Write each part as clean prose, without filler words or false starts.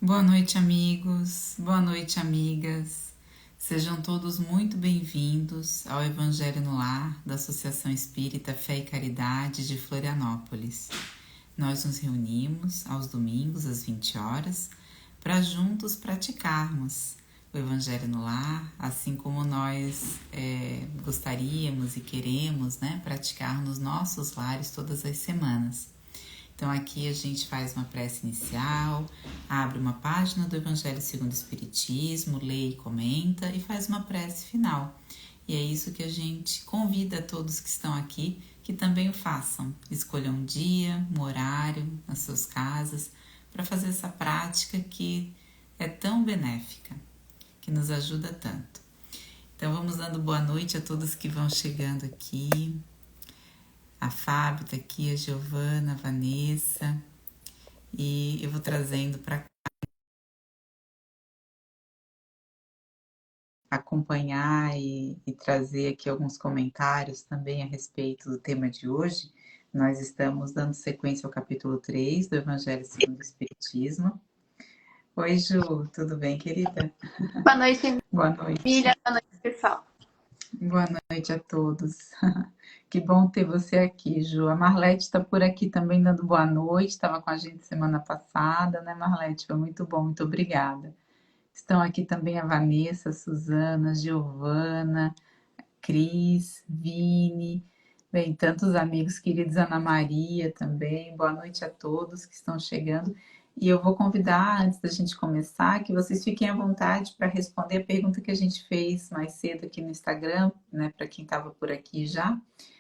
Boa noite, amigos. Boa noite, amigas. Sejam todos muito bem-vindos ao Evangelho no Lar da Associação Espírita Fé e Caridade de Florianópolis. Nós nos reunimos aos domingos às 20 horas para juntos praticarmos o Evangelho no Lar, assim como nós gostaríamos e queremos, praticar nos nossos lares todas as semanas. Então aqui a gente faz uma prece inicial, abre uma página do Evangelho segundo o Espiritismo, lê e comenta e faz uma prece final. E é isso que a gente convida a todos que estão aqui que também o façam. Escolham um dia, um horário nas suas casas para fazer essa prática que é tão benéfica, que nos ajuda tanto. Então vamos dando boa noite a todos que vão chegando aqui. A Fábio está aqui, a Giovana, a Vanessa, e eu vou trazendo para acompanhar e trazer aqui alguns comentários também a respeito do tema de hoje. Nós estamos dando sequência ao capítulo 3 do Evangelho segundo o Espiritismo. Oi, Ju, tudo bem, querida? Boa noite, Boa noite. Emília. Boa noite, pessoal. Boa noite a todos. Que bom ter você aqui, Ju. A Marlete está por aqui também dando boa noite. Estava com a gente semana passada, né, Marlete? Foi muito bom, muito obrigada. Estão aqui também a Vanessa, a Suzana, a Giovana, Cris, Vini, bem, tantos amigos queridos, Ana Maria também. Boa noite a todos que estão chegando. E eu vou convidar, antes da gente começar, que vocês fiquem à vontade para responder a pergunta que a gente fez mais cedo aqui no Instagram, né, para quem estava por aqui já.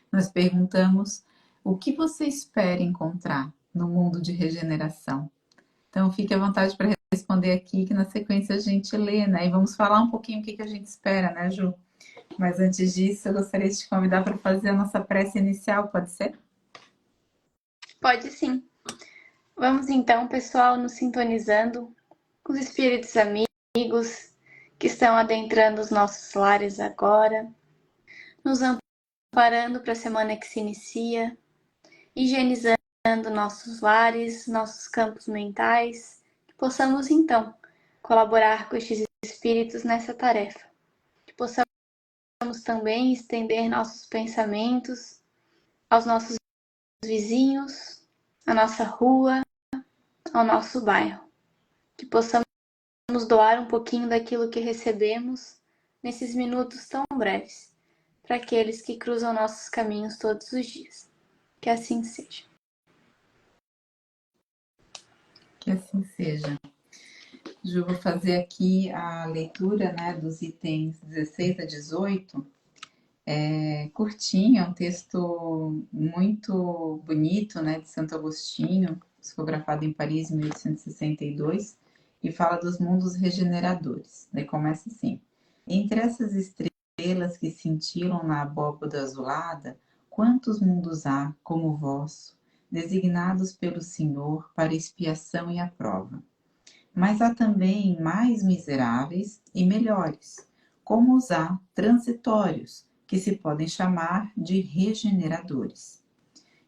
Nós perguntamos o que você espera encontrar no mundo de regeneração. Então, fique à vontade para responder aqui, que na sequência a gente lê, né? E vamos falar um pouquinho o que a gente espera, né, Ju? Mas antes disso, eu gostaria de te convidar para fazer a nossa prece inicial, pode ser? Pode sim. Vamos então, pessoal, nos sintonizando com os espíritos amigos que estão adentrando os nossos lares agora, nos amparando para a semana que se inicia, higienizando nossos lares, nossos campos mentais, que possamos então colaborar com estes espíritos nessa tarefa, que possamos também estender nossos pensamentos aos nossos vizinhos, à nossa rua, ao nosso bairro, que possamos doar um pouquinho daquilo que recebemos nesses minutos tão breves para aqueles que cruzam nossos caminhos todos os dias. Que assim seja. Que assim seja. Ju, vou fazer aqui a leitura, né, dos itens 16 a 18. É curtinho, é um texto muito bonito, né, de Santo Agostinho, psicografado em Paris em 1862, e fala dos mundos regeneradores. Daí começa assim: entre essas estrelas que cintilam na abóbada azulada, quantos mundos há, como o vosso, designados pelo Senhor para expiação e a prova? Mas há também mais miseráveis e melhores, como os há transitórios, que se podem chamar de regeneradores.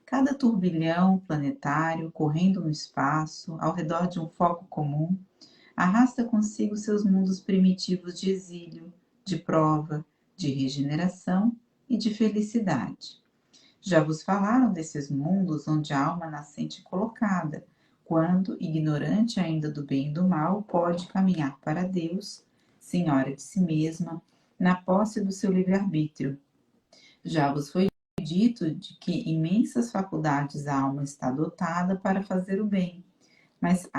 Cada turbilhão planetário, correndo no espaço, ao redor de um foco comum, arrasta consigo seus mundos primitivos de exílio, de prova, de regeneração e de felicidade. Já vos falaram desses mundos onde a alma nascente é colocada, quando, ignorante ainda do bem e do mal, pode caminhar para Deus, senhora de si mesma, na posse do seu livre-arbítrio. Já vos foi dito de que imensas faculdades a alma está dotada para fazer o bem, mas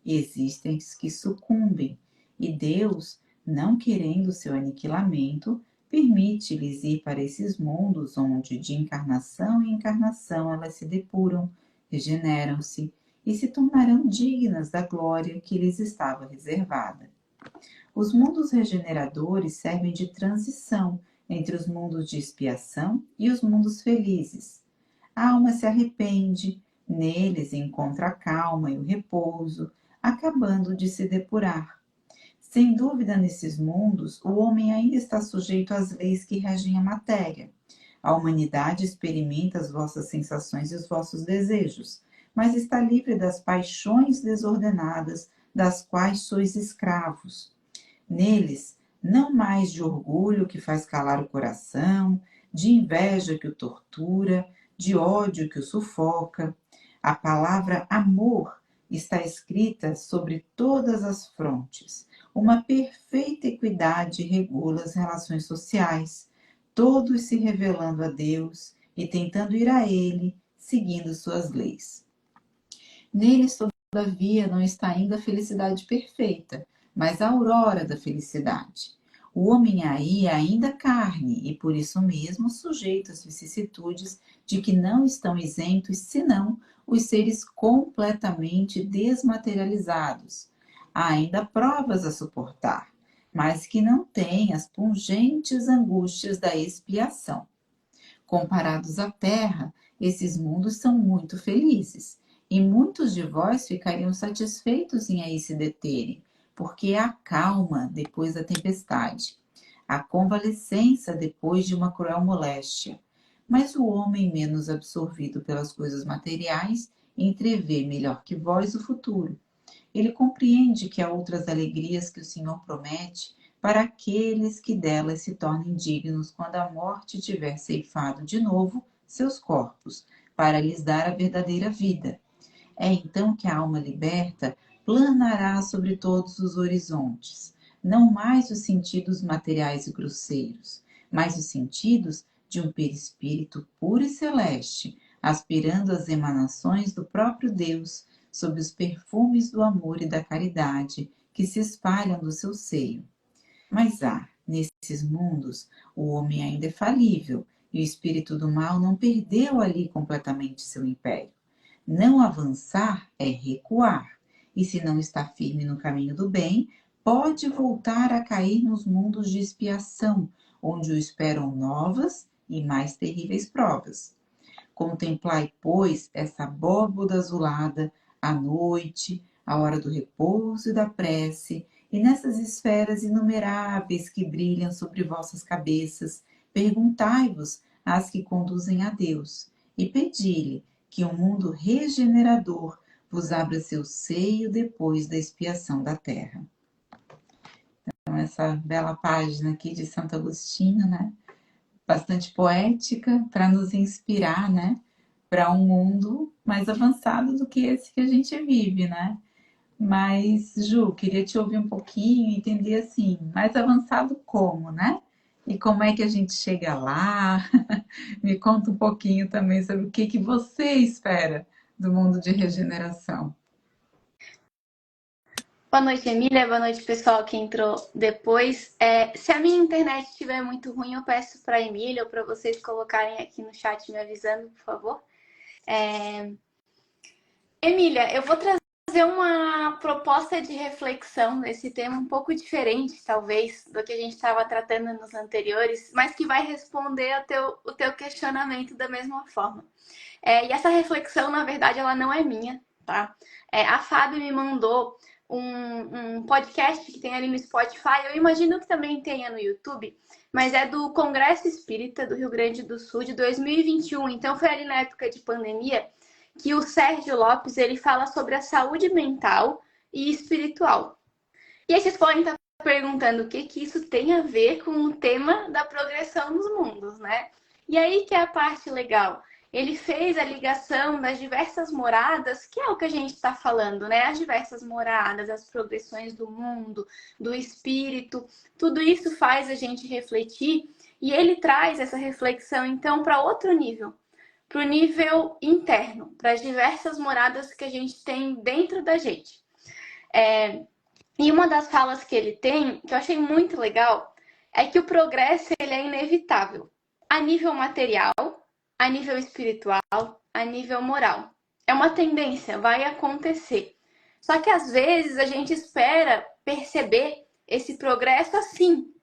existem os que sucumbem, e Deus, não querendo seu aniquilamento, permite-lhes ir para esses mundos onde, de encarnação em encarnação, elas se depuram, regeneram-se e se tornarão dignas da glória que lhes estava reservada. Os mundos regeneradores servem de transição entre os mundos de expiação e os mundos felizes. A alma se arrepende, neles encontra a calma e o repouso, acabando de se depurar. Sem dúvida, nesses mundos, o homem ainda está sujeito às leis que regem a matéria. A humanidade experimenta as vossas sensações e os vossos desejos, mas está livre das paixões desordenadas, das quais sois escravos. Neles, não mais de orgulho que faz calar o coração, de inveja que o tortura, de ódio que o sufoca. A palavra amor está escrita sobre todas as frontes. Uma perfeita equidade regula as relações sociais, todos se revelando a Deus e tentando ir a Ele, seguindo suas leis. Neles, todavia, não está ainda a felicidade perfeita, mas a aurora da felicidade. O homem aí é ainda carne e, por isso mesmo, sujeito às vicissitudes de que não estão isentos, senão os seres completamente desmaterializados. Há ainda provas a suportar, mas que não têm as pungentes angústias da expiação. Comparados à Terra, esses mundos são muito felizes, e muitos de vós ficariam satisfeitos em aí se deterem, porque há calma depois da tempestade, a convalescença depois de uma cruel moléstia. Mas o homem menos absorvido pelas coisas materiais entrevê melhor que vós o futuro. Ele compreende que há outras alegrias que o Senhor promete para aqueles que delas se tornem dignos quando a morte tiver ceifado de novo seus corpos, para lhes dar a verdadeira vida. É então que a alma liberta planará sobre todos os horizontes, não mais os sentidos materiais e grosseiros, mas os sentidos de um perispírito puro e celeste, aspirando às emanações do próprio Deus, sob os perfumes do amor e da caridade que se espalham do seu seio. Mas nesses mundos, o homem ainda é falível e o espírito do mal não perdeu ali completamente seu império. Não avançar é recuar, e se não está firme no caminho do bem, pode voltar a cair nos mundos de expiação, onde o esperam novas e mais terríveis provas. Contemplai, pois, essa abóboda azulada, à noite, a hora do repouso e da prece, e nessas esferas inumeráveis que brilham sobre vossas cabeças, perguntai-vos às que conduzem a Deus, e pedi-lhe que um mundo regenerador vos abra seu seio depois da expiação da terra. Então, essa bela página aqui de Santo Agostinho, né? Bastante poética, para nos inspirar, né? Para um mundo mais avançado do que esse que a gente vive, né? Mas, Ju, queria te ouvir um pouquinho, entender assim, mais avançado como, né? E como é que a gente chega lá? Me conta um pouquinho também sobre o que que você espera do mundo de regeneração. Boa noite, Emília. Boa noite, pessoal que entrou depois. Se a minha internet estiver muito ruim, eu peço para a Emília ou para vocês colocarem aqui no chat me avisando, por favor. Emília, eu vou trazer uma proposta de reflexão nesse tema um pouco diferente, talvez, do que a gente estava tratando nos anteriores, mas que vai responder o teu questionamento da mesma forma. E essa reflexão, na verdade, ela não é minha, tá? A Fábio me mandou um podcast que tem ali no Spotify, eu imagino que também tenha no YouTube, mas é do Congresso Espírita do Rio Grande do Sul de 2021, então foi ali na época de pandemia que o Sérgio Lopes ele fala sobre a saúde mental e espiritual. E aí vocês podem estar perguntando o que isso tem a ver com o tema da progressão dos mundos, né? E aí que é a parte legal. Ele fez a ligação das diversas moradas, que é o que a gente está falando, né? As diversas moradas, as progressões do mundo, do espírito, tudo isso faz a gente refletir e ele traz essa reflexão, então, para outro nível, para o nível interno, para as diversas moradas que a gente tem dentro da gente. E uma das falas que ele tem, que eu achei muito legal, é que o progresso ele é inevitável, a nível material, a nível espiritual, a nível moral. É uma tendência, vai acontecer. Só que às vezes a gente espera perceber esse progresso assim.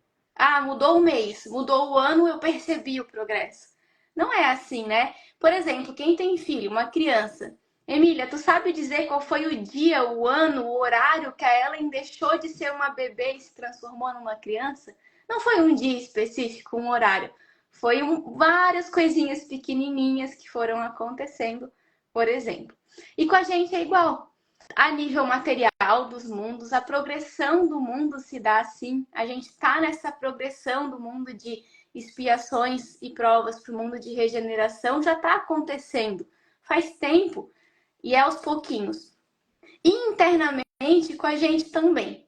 Mudou o mês, mudou o ano, eu percebi o progresso. Não é assim, né? Por exemplo, quem tem filho, uma criança. Emília, tu sabe dizer qual foi o dia, o ano, o horário que a Ellen deixou de ser uma bebê e se transformou numa criança? Não foi um dia específico, um horário. Foi várias coisinhas pequenininhas que foram acontecendo, por exemplo. E com a gente é igual. A nível material, dos mundos, a progressão do mundo se dá assim. A gente está nessa progressão do mundo de expiações e provas para o mundo de regeneração, já está acontecendo faz tempo e é aos pouquinhos. E internamente com a gente também.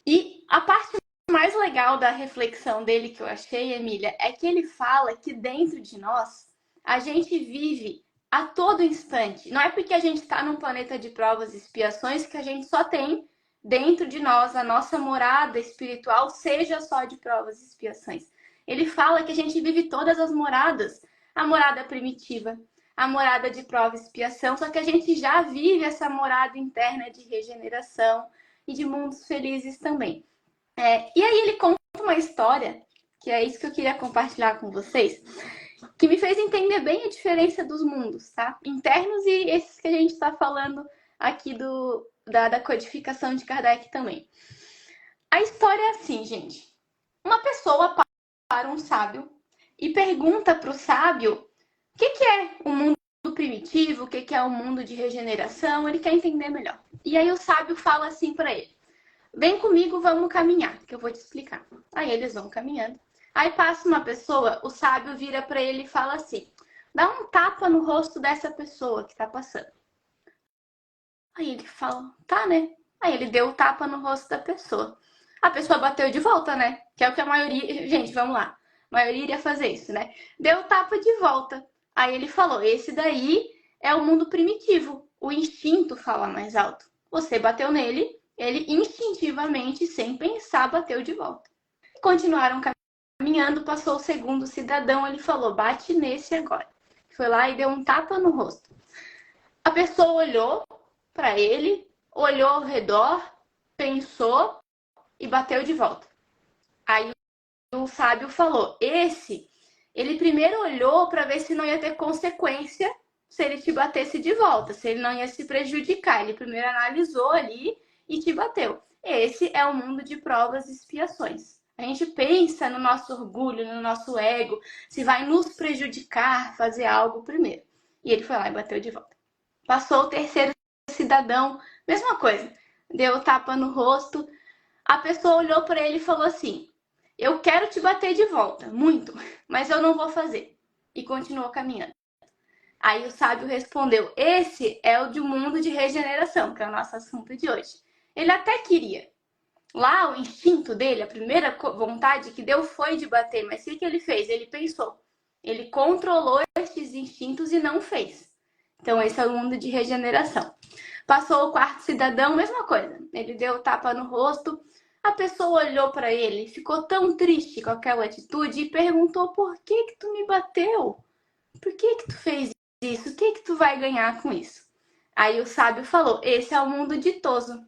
E a parte mais legal da reflexão dele que eu achei, Emília, é que ele fala que dentro de nós a gente vive a todo instante. Não é porque a gente está num planeta de provas e expiações que a gente só tem dentro de nós a nossa morada espiritual seja só de provas e expiações. Ele fala que a gente vive todas as moradas. A morada primitiva, a morada de prova e expiação, só que a gente já vive essa morada interna de regeneração e de mundos felizes também. E aí ele conta uma história, que é isso que eu queria compartilhar com vocês, que me fez entender bem a diferença dos mundos, tá? Internos e esses que a gente está falando aqui da codificação de Kardec também. A história é assim, gente. Uma pessoa para um sábio e pergunta para o sábio o que é o mundo primitivo, o que é o mundo de regeneração, ele quer entender melhor. E aí o sábio fala assim para ele: vem comigo, vamos caminhar, que eu vou te explicar. Aí eles vão caminhando. Aí passa uma pessoa, o sábio vira para ele e fala assim: dá um tapa no rosto dessa pessoa que tá passando. Aí ele fala: tá, né? Aí ele deu o tapa no rosto da pessoa. A pessoa bateu de volta, né? Que é o que a maioria... Gente, vamos lá. A maioria iria fazer isso, né? Deu o tapa de volta. Aí ele falou: esse daí é o mundo primitivo. O instinto fala mais alto. Você bateu nele, ele instintivamente, sem pensar, bateu de volta. Continuaram caminhando, passou o segundo cidadão, ele falou: bate nesse agora. Foi lá e deu um tapa no rosto. A pessoa olhou para ele, olhou ao redor, pensou e bateu de volta. Aí o sábio falou: ele primeiro olhou para ver se não ia ter consequência se ele te batesse de volta, se ele não ia se prejudicar. Ele primeiro analisou ali e te bateu. Esse é o mundo de provas e expiações. A gente pensa no nosso orgulho, no nosso ego, se vai nos prejudicar fazer algo primeiro. E ele foi lá e bateu de volta. Passou o terceiro cidadão, mesma coisa. Deu tapa no rosto. A pessoa olhou para ele e falou assim: eu quero te bater de volta, muito, mas eu não vou fazer. E continuou caminhando. Aí o sábio respondeu: esse é o de mundo de regeneração, que é o nosso assunto de hoje. Ele até queria. Lá o instinto dele, a primeira vontade que deu foi de bater, mas o que ele fez? Ele pensou. Ele controlou esses instintos e não fez. Então esse é o mundo de regeneração. Passou o quarto cidadão, mesma coisa. Ele deu o tapa no rosto. A pessoa olhou para ele, ficou tão triste com aquela atitude e perguntou: por que tu me bateu? Por que tu fez isso? O que tu vai ganhar com isso? Aí o sábio falou: esse é o mundo ditoso.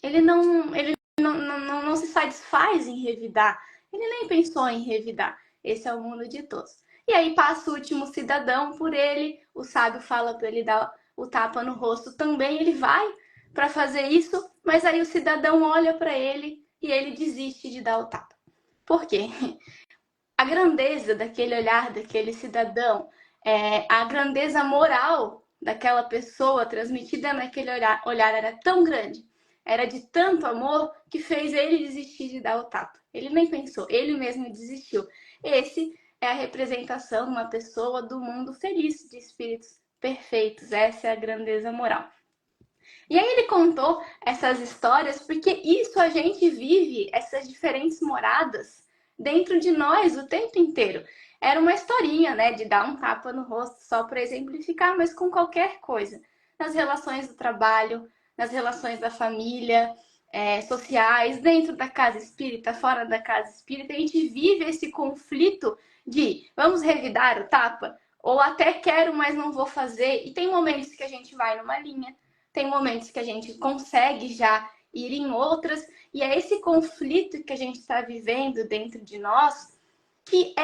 Ele não se satisfaz em revidar. Ele nem pensou em revidar. Esse é o mundo ditoso. E aí passa o último cidadão por ele. O sábio fala para ele dar o tapa no rosto também. Ele vai para fazer isso, mas aí o cidadão olha para ele e ele desiste de dar o tapa. Por quê? A grandeza daquele olhar daquele cidadão, a grandeza moral daquela pessoa transmitida naquele olhar era tão grande, era de tanto amor, que fez ele desistir de dar o tapa. Ele nem pensou, ele mesmo desistiu. Esse é a representação de uma pessoa do mundo feliz, de espíritos perfeitos. Essa é a grandeza moral. E aí ele contou essas histórias porque isso a gente vive, essas diferentes moradas, dentro de nós o tempo inteiro. Era uma historinha, né, de dar um tapa no rosto só para exemplificar, mas com qualquer coisa. Nas relações do trabalho, nas relações da família, sociais, dentro da casa espírita, fora da casa espírita, a gente vive esse conflito de vamos revidar o tapa? Ou até quero, mas não vou fazer. E tem momentos que a gente vai numa linha, tem momentos que a gente consegue já ir em outras, e é esse conflito que a gente está vivendo dentro de nós que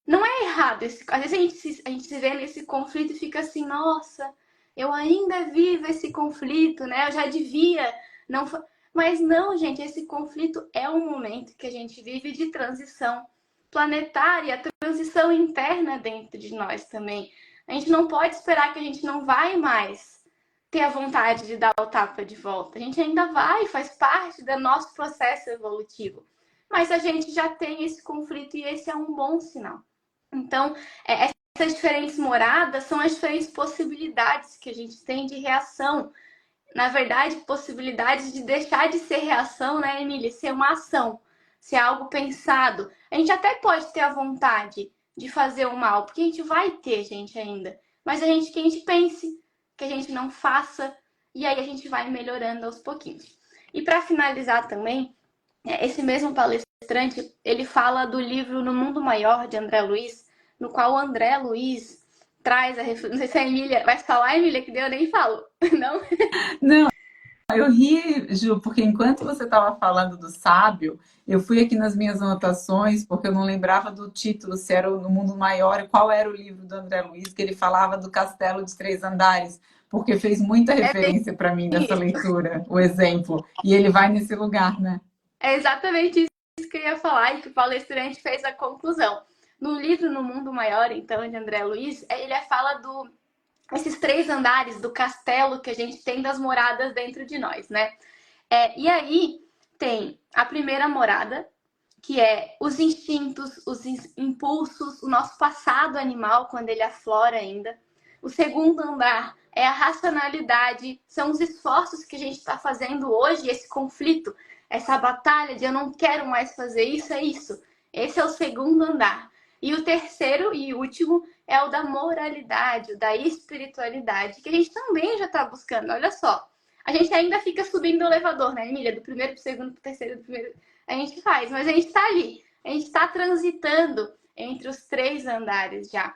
não é errado. Às vezes a gente se vê nesse conflito e fica assim: nossa, eu ainda vivo esse conflito, né? Eu já devia não... Mas não, gente, esse conflito é um momento que a gente vive de transição planetária, transição interna dentro de nós também. A gente não pode esperar que a gente não vai mais ter a vontade de dar o tapa de volta. A gente ainda vai, faz parte do nosso processo evolutivo. Mas a gente já tem esse conflito e esse é um bom sinal. Então, essas diferentes moradas são as diferentes possibilidades que a gente tem de reação. Na verdade, possibilidades de deixar de ser reação, né, Emília? Ser uma ação, ser algo pensado. A gente até pode ter a vontade de fazer o mal, porque a gente vai ter, gente, ainda. Mas que a gente pense, que a gente não faça, e aí a gente vai melhorando aos pouquinhos. E para finalizar também, esse mesmo palestrante, ele fala do livro No Mundo Maior, de André Luiz, no qual o André Luiz traz a reflexão. Não sei se a Emília vai falar, Emília, que eu nem falo, não? Não, eu ri, Ju, porque enquanto você estava falando do sábio, eu fui aqui nas minhas anotações, porque eu não lembrava do título, se era No Mundo Maior e qual era o livro do André Luiz, que ele falava do Castelo de Três Andares, porque fez muita É bem referência para mim nessa isso. leitura, o exemplo. E ele vai nesse lugar, né? É exatamente isso que eu ia falar e que o palestrante fez a conclusão. No livro No Mundo Maior, então, de André Luiz, ele fala esses três andares do castelo que a gente tem das moradas dentro de nós, né? E aí tem a primeira morada, que é os instintos, os impulsos, o nosso passado animal, quando ele aflora ainda. O segundo andar é a racionalidade, são os esforços que a gente está fazendo hoje, esse conflito, essa batalha de eu não quero mais fazer isso, é isso. Esse é o segundo andar. E o terceiro e último é o da moralidade, o da espiritualidade, que a gente também já está buscando. Olha só, a gente ainda fica subindo o elevador, né, Emília? Do primeiro para o segundo, para o terceiro, do primeiro. A gente faz, mas a gente está ali, a gente está transitando entre os três andares já.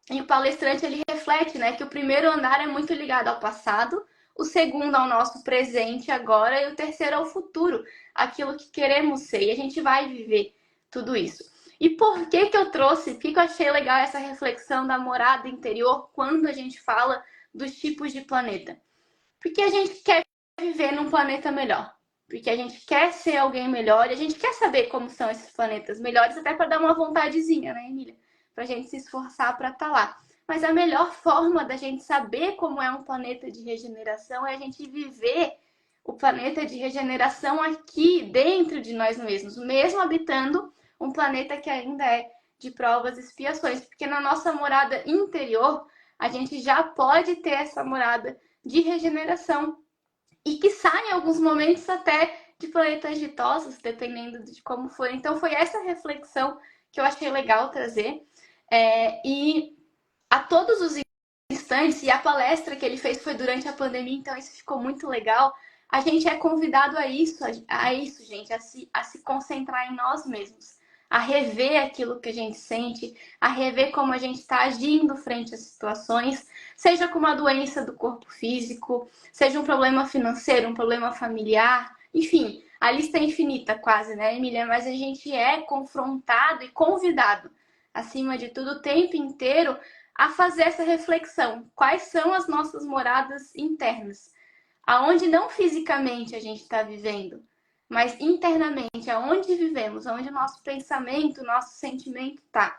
E o palestrante ele reflete, né, que o primeiro andar é muito ligado ao passado, o segundo ao nosso presente agora e o terceiro ao futuro, aquilo que queremos ser. E a gente vai viver tudo isso. E por que eu trouxe, por que eu achei legal essa reflexão da morada interior quando a gente fala dos tipos de planeta? Porque a gente quer viver num planeta melhor. Porque a gente quer ser alguém melhor e a gente quer saber como são esses planetas melhores, até para dar uma vontadezinha, né, Emília? Para a gente se esforçar para estar lá. Mas a melhor forma da gente saber como é um planeta de regeneração é a gente viver o planeta de regeneração aqui dentro de nós mesmos, mesmo habitando um planeta que ainda é de provas e expiações, porque na nossa morada interior a gente já pode ter essa morada de regeneração e que sai em alguns momentos até de planetas ditosos, dependendo de como for. Então foi essa reflexão que eu achei legal trazer. E a todos os instantes, e a palestra que ele fez foi durante a pandemia, então isso ficou muito legal. A gente é convidado a isso, gente, a se concentrar em nós mesmos, a rever aquilo que a gente sente, a rever como a gente está agindo frente às situações, seja com uma doença do corpo físico, seja um problema financeiro, um problema familiar, enfim, a lista é infinita quase, né, Emília? Mas a gente é confrontado e convidado, acima de tudo, o tempo inteiro, a fazer essa reflexão. Quais são as nossas moradas internas? Aonde não fisicamente a gente está vivendo, mas internamente, aonde vivemos, aonde o nosso pensamento, o nosso sentimento está.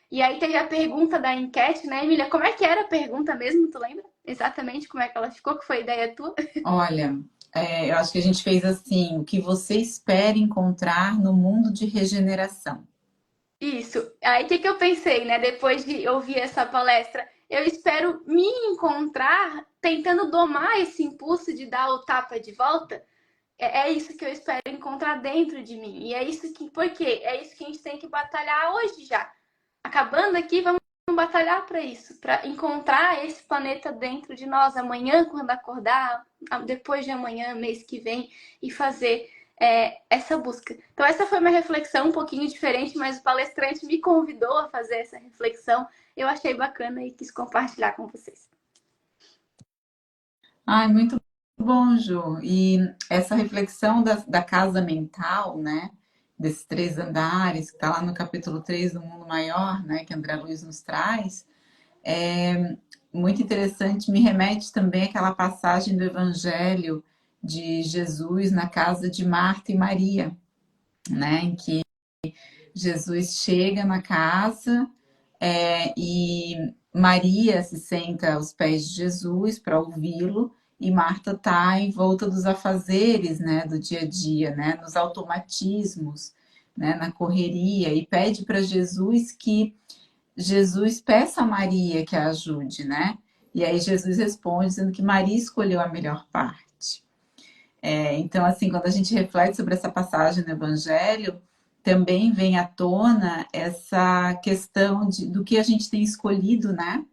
E aí teve a pergunta da enquete, né, Emília? Como é que era a pergunta mesmo? Tu lembra exatamente como é que ela ficou? Que foi ideia tua? Olha, eu acho que a gente fez assim, o que você espera encontrar no mundo de regeneração. Isso. Aí o que eu pensei, né? Depois de ouvir essa palestra, eu espero me encontrar tentando domar esse impulso de dar o tapa de volta. É isso que eu espero encontrar dentro de mim. E é isso que. Por quê? É isso que a gente tem que batalhar hoje já. Acabando aqui, vamos batalhar para isso, para encontrar esse planeta dentro de nós amanhã, quando acordar, depois de amanhã, mês que vem, e fazer essa busca. Então, essa foi uma reflexão um pouquinho diferente, mas o palestrante me convidou a fazer essa reflexão. Eu achei bacana e quis compartilhar com vocês. Ai, muito bom, Ju. E essa reflexão da casa mental, né? Desses três andares, que está lá no capítulo 3 do Mundo Maior, né? Que André Luiz nos traz, é muito interessante. Me remete também àquela passagem do Evangelho de Jesus na casa de Marta e Maria, né? Em que Jesus chega na casa e Maria se senta aos pés de Jesus para ouvi-lo e Marta está em volta dos afazeres, né, do dia a dia, né, nos automatismos, né, na correria, e pede para Jesus que Jesus peça a Maria que a ajude, né? E aí Jesus responde dizendo que Maria escolheu a melhor parte. Então, assim, quando a gente reflete sobre essa passagem no Evangelho, também vem à tona essa questão do que a gente tem escolhido, né?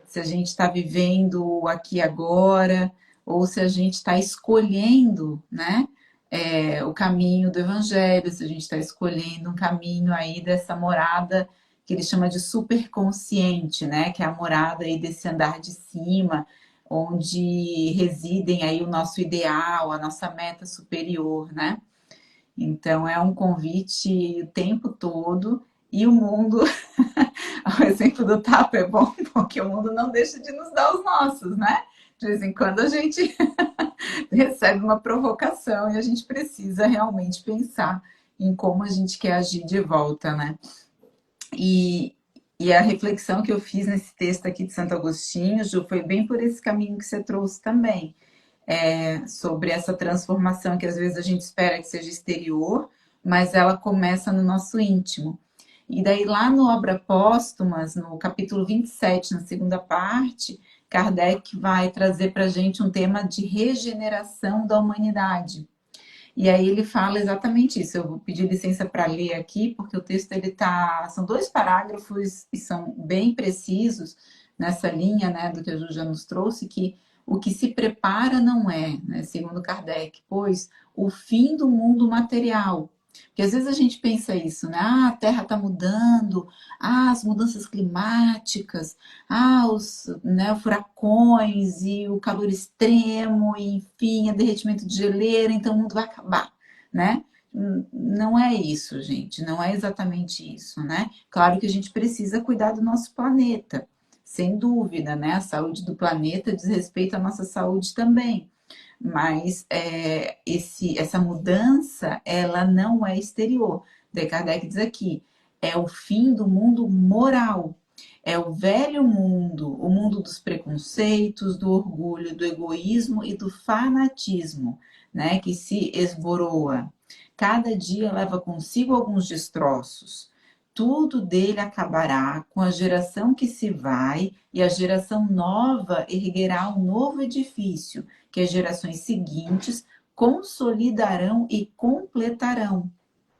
Se a gente está vivendo aqui agora, ou se a gente está escolhendo, né? O caminho do Evangelho, se a gente está escolhendo um caminho aí dessa morada que ele chama de superconsciente, né? Que é a morada aí desse andar de cima, onde residem aí o nosso ideal, a nossa meta superior, né? Então é um convite o tempo todo e o mundo, o exemplo do tapa é bom porque o mundo não deixa de nos dar os nossos, né? De vez em quando a gente recebe uma provocação e a gente precisa realmente pensar em como a gente quer agir de volta, né? E, e a reflexão que eu fiz nesse texto aqui de Santo Agostinho, Ju, foi bem por esse caminho que você trouxe também, sobre essa transformação que às vezes a gente espera que seja exterior, mas ela começa no nosso íntimo. E daí lá no Obra Póstumas, no capítulo 27, na segunda parte, Kardec vai trazer para a gente um tema de regeneração da humanidade. E aí ele fala exatamente isso. Eu vou pedir licença para ler aqui, porque o texto ele tá, são 2 parágrafos e são bem precisos nessa linha, né, do que a Ju já nos trouxe, que o que se prepara não é, né, segundo Kardec, pois o fim do mundo material. Porque às vezes a gente pensa isso, né? Ah, a Terra está mudando, as mudanças climáticas, os, né, furacões e o calor extremo, e, enfim, o derretimento de geleira, então o mundo vai acabar, né? Não é isso, gente, não é exatamente isso, né? Claro que a gente precisa cuidar do nosso planeta, sem dúvida, né? A saúde do planeta diz respeito à nossa saúde também. Mas essa mudança, ela não é exterior. De Kardec diz aqui, é o fim do mundo moral. É o velho mundo, o mundo dos preconceitos, do orgulho, do egoísmo e do fanatismo, né, que se esboroa. Cada dia leva consigo alguns destroços. Tudo dele acabará com a geração que se vai, e a geração nova erguerá um novo edifício, que as gerações seguintes consolidarão e completarão.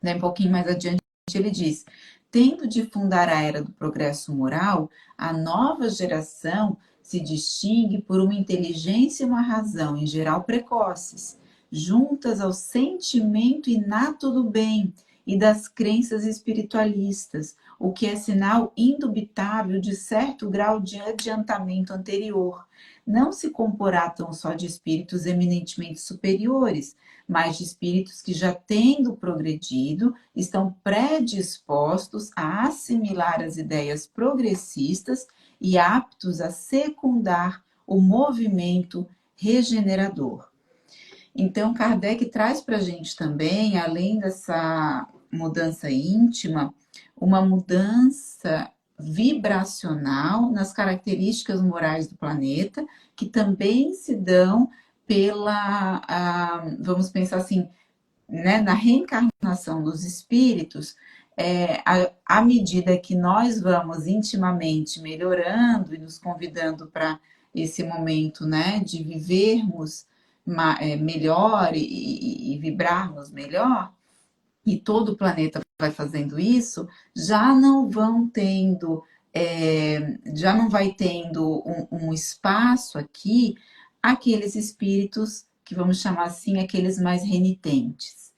Um pouquinho mais adiante ele diz: tendo de fundar a era do progresso moral, a nova geração se distingue por uma inteligência e uma razão, em geral precoces, juntas ao sentimento inato do bem e das crenças espiritualistas, o que é sinal indubitável de certo grau de adiantamento anterior. Não se comporá tão só de espíritos eminentemente superiores, mas de espíritos que, já tendo progredido, estão predispostos a assimilar as ideias progressistas e aptos a secundar o movimento regenerador. Então, Kardec traz para a gente também, além dessa mudança íntima, uma mudança vibracional nas características morais do planeta, que também se dão vamos pensar assim, né, na reencarnação dos espíritos, à medida que nós vamos intimamente melhorando e nos convidando para esse momento, né, de vivermos melhor e vibrarmos melhor, e todo o planeta vai fazendo isso, já não vão tendo, já não vai tendo um espaço aqui aqueles espíritos que vamos chamar assim, aqueles mais renitentes,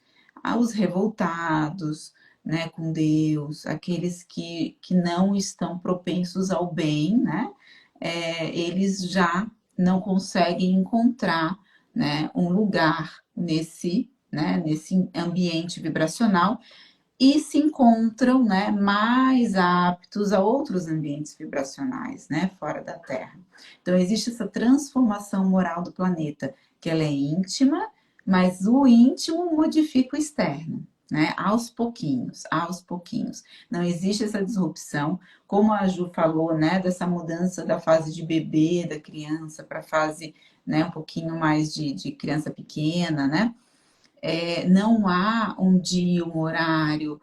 os revoltados, né, com Deus, aqueles que não estão propensos ao bem, né, eles já não conseguem encontrar, né, um lugar nesse, né, nesse ambiente vibracional, e se encontram, né, mais aptos a outros ambientes vibracionais, né, fora da Terra. Então existe essa transformação moral do planeta, que ela é íntima, mas o íntimo modifica o externo, né? Aos pouquinhos, aos pouquinhos. Não existe essa disrupção, como a Ju falou, né? Dessa mudança da fase de bebê da criança para a fase, né? Um pouquinho mais de criança pequena, né? Não há um dia, um horário,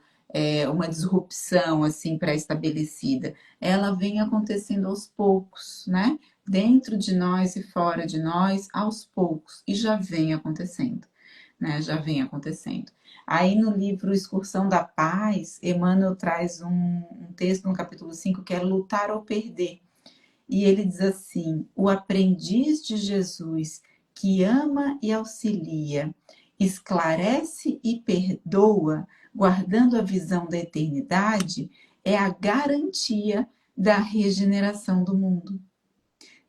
uma disrupção assim pré-estabelecida. Ela vem acontecendo aos poucos, né? Dentro de nós e fora de nós, aos poucos, e já vem acontecendo, né? Já vem acontecendo. Aí no livro Excursão da Paz, Emmanuel traz um texto no capítulo 5 que é lutar ou perder. E ele diz assim: o aprendiz de Jesus que ama e auxilia, esclarece e perdoa, guardando a visão da eternidade, é a garantia da regeneração do mundo.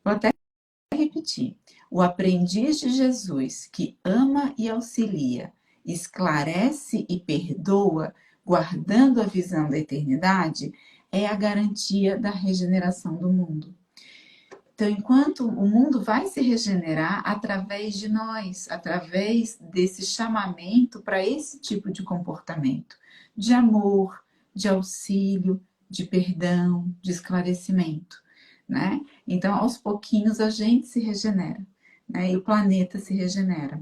Vou até repetir. O aprendiz de Jesus que ama e auxilia, esclarece e perdoa, guardando a visão da eternidade, é a garantia da regeneração do mundo. Então, enquanto o mundo vai se regenerar através de nós, através desse chamamento para esse tipo de comportamento, de amor, de auxílio, de perdão, de esclarecimento, né? Então, aos pouquinhos a gente se regenera, né? E o planeta se regenera.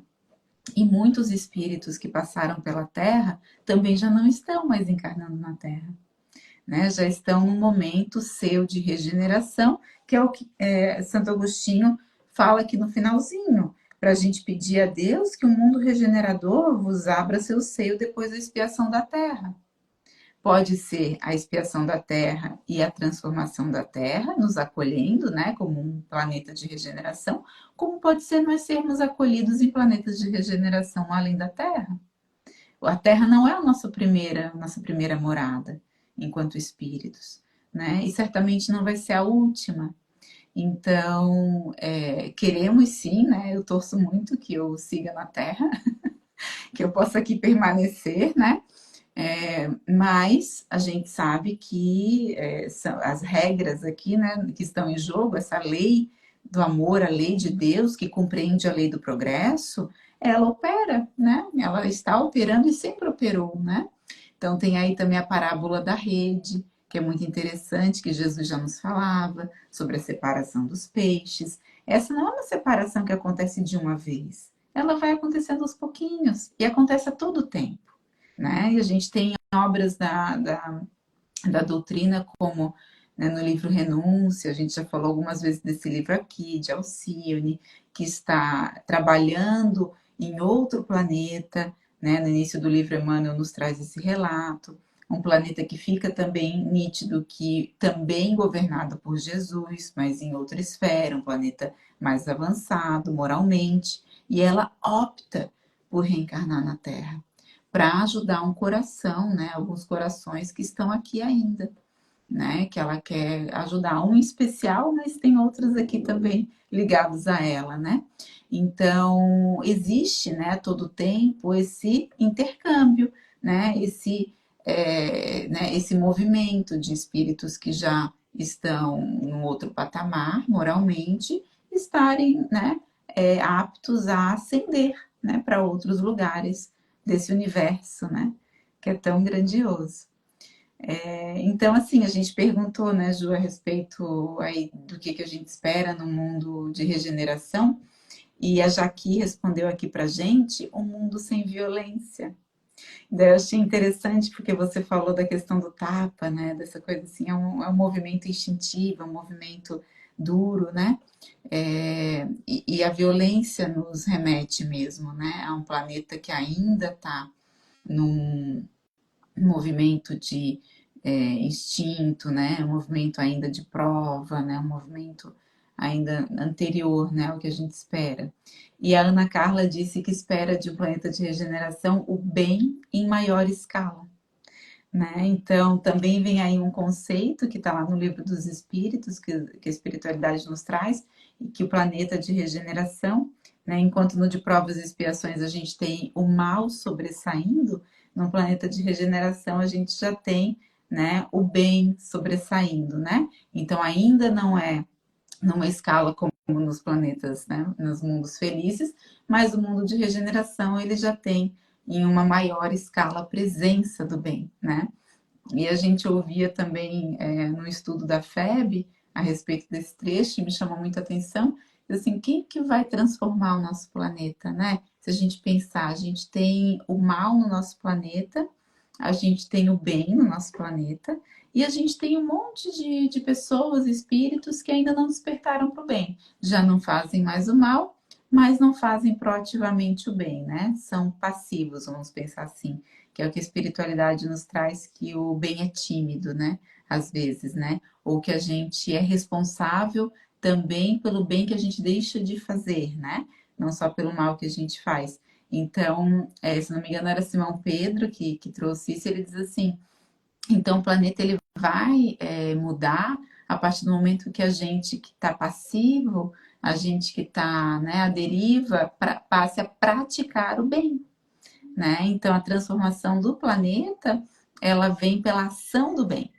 E muitos espíritos que passaram pela Terra também já não estão mais encarnando na Terra, né? Já estão num momento seu de regeneração, que é o que Santo Agostinho fala aqui no finalzinho, para a gente pedir a Deus que o mundo regenerador vos abra seu seio depois da expiação da terra. Pode ser a expiação da terra e a transformação da terra, nos acolhendo, né, como um planeta de regeneração, como pode ser nós sermos acolhidos em planetas de regeneração além da terra. A Terra não é a nossa primeira morada, enquanto espíritos, né? E certamente não vai ser a última. Então, queremos sim, né? Eu torço muito que eu siga na Terra, que eu possa aqui permanecer, né? Mas a gente sabe que são as regras aqui, né, que estão em jogo, essa lei do amor, a lei de Deus, que compreende a lei do progresso, ela opera, né? Ela está operando e sempre operou, né? Então tem aí também a parábola da rede, que é muito interessante, que Jesus já nos falava sobre a separação dos peixes. Essa não é uma separação que acontece de uma vez, ela vai acontecendo aos pouquinhos e acontece a todo tempo, né? E a gente tem obras da doutrina como, né, no livro Renúncia, a gente já falou algumas vezes desse livro aqui, de Alcione, que está trabalhando em outro planeta, né? No início do livro Emmanuel nos traz esse relato, um planeta que fica também nítido que também governado por Jesus, mas em outra esfera, um planeta mais avançado moralmente, e ela opta por reencarnar na Terra para ajudar um coração, né? Alguns corações que estão aqui ainda, né? Que ela quer ajudar um em especial, mas tem outros aqui também ligados a ela, né? Então existe, né? A todo tempo esse intercâmbio, né? Esse movimento de espíritos que já estão num outro patamar moralmente, estarem, né? Aptos a ascender, né? Para outros lugares desse universo, né? Que é tão grandioso. Então, assim, a gente perguntou, né, Ju, a respeito aí do que a gente espera no mundo de regeneração, e a Jaqui respondeu aqui pra gente, um mundo sem violência. Daí eu achei interessante porque você falou da questão do tapa, né, dessa coisa assim, é um movimento instintivo, é um movimento duro, né, e a violência nos remete mesmo, né, a um planeta que ainda está num movimento de instinto, né? Um movimento ainda de prova, né? Um movimento ainda anterior, né? Ao que a gente espera. E a Ana Carla disse que espera de um planeta de regeneração o bem em maior escala, né? Então, também vem aí um conceito que está lá no Livro dos Espíritos, que a espiritualidade nos traz, e que o planeta de regeneração, né? Enquanto no de provas e expiações a gente tem o mal sobressaindo, no planeta de regeneração a gente já tem, né, o bem sobressaindo, né? Então, ainda não é numa escala como nos planetas, né, nos mundos felizes, mas o mundo de regeneração ele já tem em uma maior escala a presença do bem, né? E a gente ouvia também no estudo da FEB a respeito desse trecho, e me chamou muita atenção, assim, quem que vai transformar o nosso planeta, né? Se a gente pensar, a gente tem o mal no nosso planeta, a gente tem o bem no nosso planeta, e a gente tem um monte de pessoas, espíritos que ainda não despertaram para o bem. Já não fazem mais o mal, mas não fazem proativamente o bem, né? São passivos, vamos pensar assim, que é o que a espiritualidade nos traz, que o bem é tímido, né? Às vezes, né? Ou que a gente é responsável também pelo bem que a gente deixa de fazer, né? Não só pelo mal que a gente faz. Então, se não me engano, era Simão Pedro que trouxe isso. Ele diz assim: então o planeta ele vai mudar a partir do momento que a gente que está passivo, a gente que está, né, à deriva, passe a praticar o bem, né? Então a transformação do planeta ela vem pela ação do bem,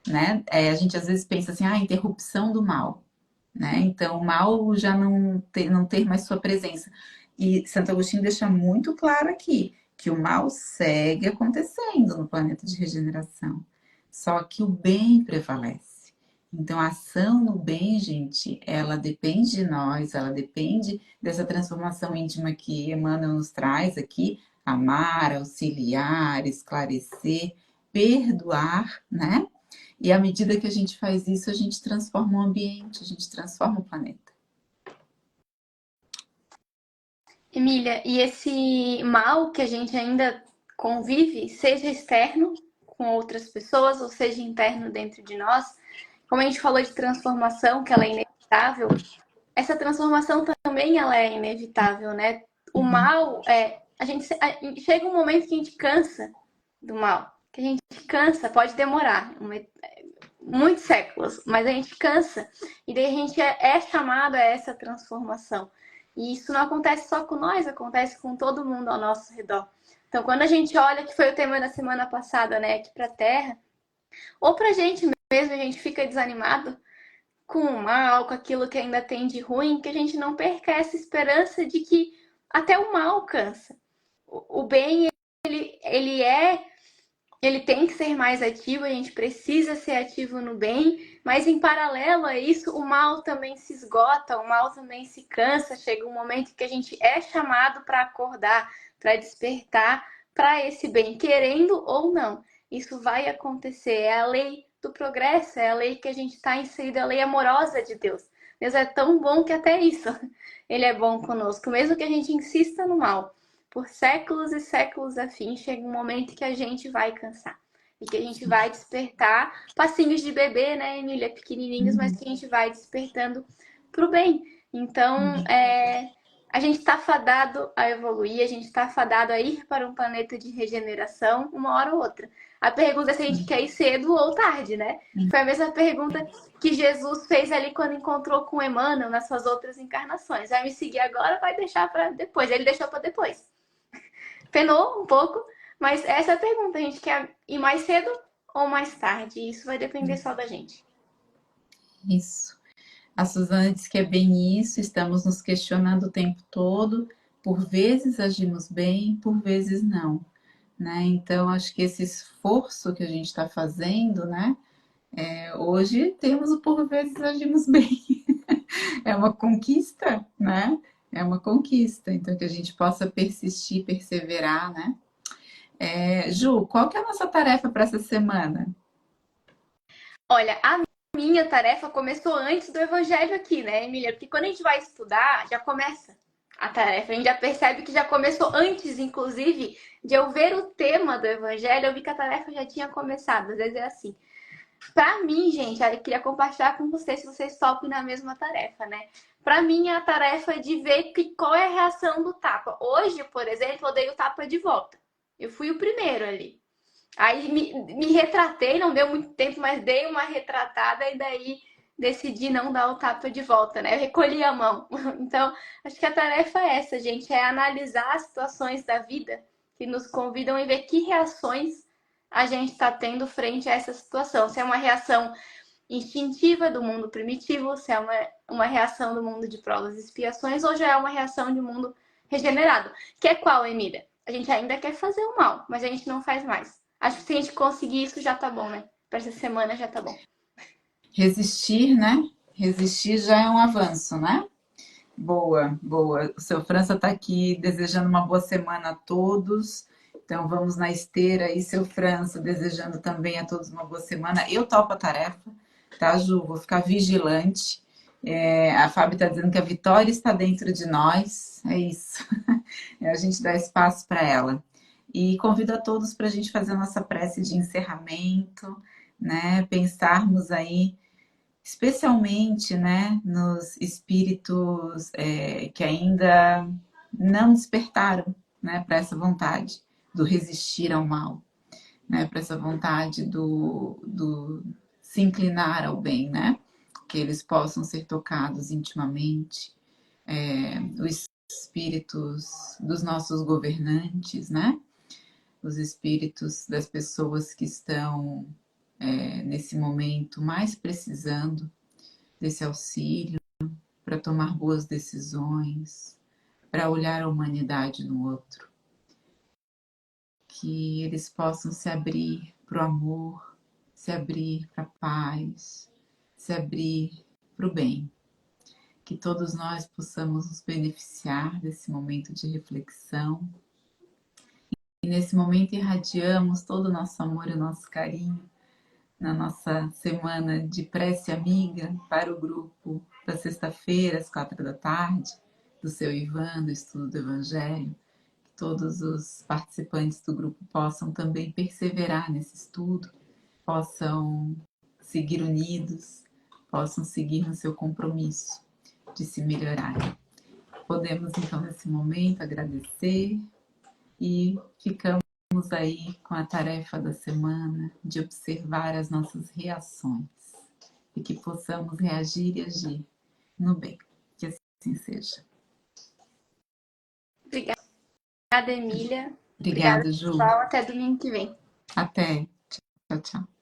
né? A gente às vezes pensa assim, interrupção do mal, né? Então o mal já não ter mais sua presença. E Santo Agostinho deixa muito claro aqui que o mal segue acontecendo no planeta de regeneração, só que o bem prevalece. Então a ação no bem, gente, ela depende de nós, ela depende dessa transformação íntima que Emmanuel nos traz aqui, amar, auxiliar, esclarecer, perdoar, né? E à medida que a gente faz isso, a gente transforma o ambiente, a gente transforma o planeta. Emília, e esse mal que a gente ainda convive, seja externo com outras pessoas, ou seja interno dentro de nós, como a gente falou de transformação, que ela é inevitável, essa transformação também ela é inevitável, né? O mal chega um momento que a gente cansa do mal, que a gente cansa, pode demorar muitos séculos, mas a gente cansa e daí a gente é chamado a essa transformação. E isso não acontece só com nós, acontece com todo mundo ao nosso redor. Então, quando a gente olha, que foi o tema da semana passada, né, aqui para a Terra, ou para a gente mesmo, a gente fica desanimado com o mal, com aquilo que ainda tem de ruim, que a gente não perca essa esperança de que até o mal cansa. O bem, ele tem que ser mais ativo, a gente precisa ser ativo no bem, mas em paralelo a isso, o mal também se esgota, o mal também se cansa. Chega um momento que a gente é chamado para acordar, para despertar para esse bem, querendo ou não. Isso vai acontecer, é a lei do progresso, é a lei que a gente está inserido, é a lei amorosa de Deus. Deus é tão bom que até isso ele é bom conosco, mesmo que a gente insista no mal por séculos e séculos a fim, chega um momento que a gente vai cansar. E que a gente vai despertar passinhos de bebê, né, Emília? Pequenininhos, mas que a gente vai despertando pro bem. Então, a gente está fadado a evoluir, a gente está fadado a ir para um planeta de regeneração uma hora ou outra. A pergunta é se a gente quer ir cedo ou tarde, né? Foi a mesma pergunta que Jesus fez ali quando encontrou com Emmanuel nas suas outras encarnações. Vai me seguir agora, vai deixar para depois. Ele deixou para depois. Penou um pouco, mas essa é a pergunta. A gente quer ir mais cedo ou mais tarde? Isso vai depender só da gente. Isso. A Suzana diz que é bem isso, estamos nos questionando o tempo todo, por vezes agimos bem, por vezes não, né? Então, acho que esse esforço que a gente está fazendo, né? Hoje temos o por vezes agimos bem. É uma conquista, né? É uma conquista. Então, que a gente possa persistir, perseverar, né? Ju, qual que é a nossa tarefa para essa semana? Olha, a minha tarefa começou antes do evangelho aqui, né, Emília? Porque quando a gente vai estudar, já começa a tarefa. A gente já percebe que já começou antes, inclusive, de eu ver o tema do evangelho, eu vi que a tarefa já tinha começado. Às vezes é assim. Pra mim, gente, eu queria compartilhar com vocês, se vocês topem na mesma tarefa, né? Pra mim, é a tarefa de ver qual é a reação do tapa. Hoje, por exemplo, eu dei o tapa de volta. Eu fui o primeiro ali. Aí me retratei, não deu muito tempo, mas dei uma retratada e daí decidi não dar o tapa de volta, né? Eu recolhi a mão. Então, acho que a tarefa é essa, gente, é analisar as situações da vida que nos convidam e ver que reações a gente está tendo frente a essa situação. Se é uma reação instintiva do mundo primitivo, se é uma reação do mundo de provas e expiações, ou já é uma reação de mundo regenerado. Que é qual, Emília? A gente ainda quer fazer o mal, mas a gente não faz mais. Acho que se a gente conseguir isso já tá bom, né? Para essa semana já tá bom. Resistir, né? Resistir já é um avanço, né? Boa, boa. O seu França está aqui desejando uma boa semana a todos. Então vamos na esteira aí, seu França, desejando também a todos uma boa semana. Eu topo a tarefa, tá, Ju? Vou ficar vigilante. A Fábio está dizendo que a vitória está dentro de nós. É isso. É a gente dá espaço para ela. E convido a todos para a gente fazer a nossa prece de encerramento, né? Pensarmos aí especialmente, né, nos espíritos que ainda não despertaram, né, para essa vontade do resistir ao mal, né, para essa vontade do se inclinar ao bem, né, que eles possam ser tocados intimamente, os espíritos dos nossos governantes, né, os espíritos das pessoas que estão nesse momento mais precisando desse auxílio para tomar boas decisões, para olhar a humanidade no outro, que eles possam se abrir para o amor, se abrir para a paz, se abrir para o bem, que todos nós possamos nos beneficiar desse momento de reflexão e nesse momento irradiamos todo o nosso amor e o nosso carinho na nossa semana de prece amiga para o grupo da sexta-feira, às 4 da tarde, do seu Ivan, do estudo do Evangelho, que todos os participantes do grupo possam também perseverar nesse estudo, possam seguir unidos, possam seguir no seu compromisso de se melhorar. Podemos, então, nesse momento, agradecer e ficamos aí com a tarefa da semana de observar as nossas reações e que possamos reagir e agir no bem. Que assim seja. Obrigada, Emília. Obrigada, Obrigada, Ju. pessoal. Até domingo que vem. Até. Tchau, tchau.